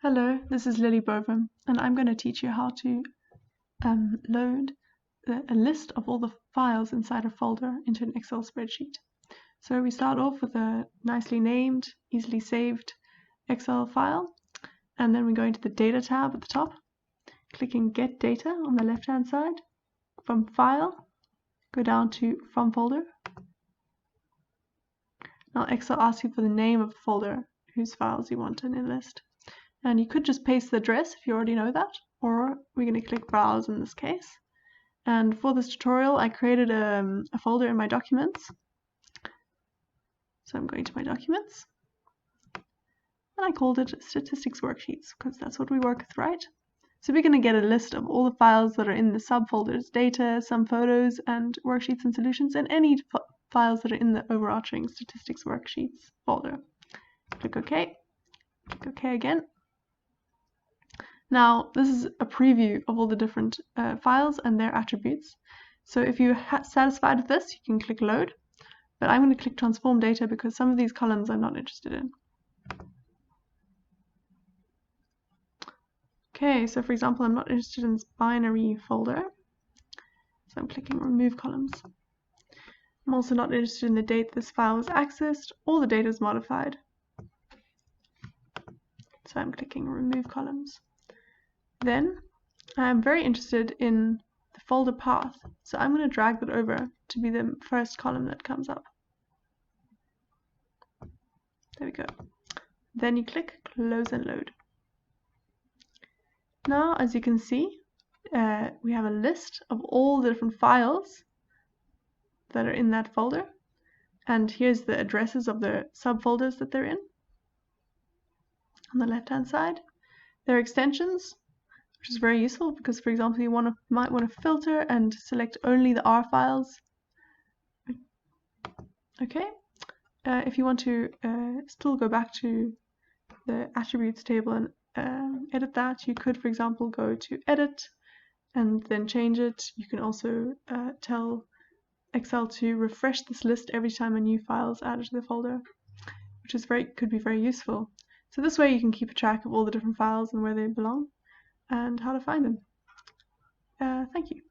Hello, this is Bovim, and I'm going to teach you how to load a list of all the files inside a folder into an Excel spreadsheet. So we start off with a nicely named, easily saved Excel file, and then we go into the Data tab at the top, clicking Get Data on the left-hand side. From File, go down to From Folder. Now Excel asks you for the name of the folder whose files you want in a list. And you could just paste the address if you already know that, or we're going to click Browse in this case. And for this tutorial, I created a folder in my documents. So I'm going to my documents, and I called it Statistics Worksheets because that's what we work with, right? So we're going to get a list of all the files that are in the subfolders, data, some photos, and worksheets and solutions, and any files that are in the overarching Statistics Worksheets folder. Click OK. Click OK again. Now, this is a preview of all the different files and their attributes. So if you're satisfied with this, you can click Load. But I'm going to click Transform Data because some of these columns I'm not interested in. Okay, so for example, I'm not interested in this binary folder. So I'm clicking Remove Columns. I'm also not interested in the date this file was accessed or the data is modified. So I'm clicking Remove Columns. Then I'm very interested in the folder path, so I'm going to drag that over to be the first column that comes up. There we go. Then you click Close and Load. Now, as you can see, we have a list of all the different files that are in that folder, and here's the addresses of the subfolders that they're in. On the left-hand side, there are extensions, which is very useful because, for example, you might want to filter and select only the R files. Okay, if you want to still go back to the attributes table and edit that, you could, for example, go to Edit and then change it. You can also tell Excel to refresh this list every time a new file is added to the folder, which is could be very useful. So this way you can keep track of all the different files and where they belong and how to find them. Thank you.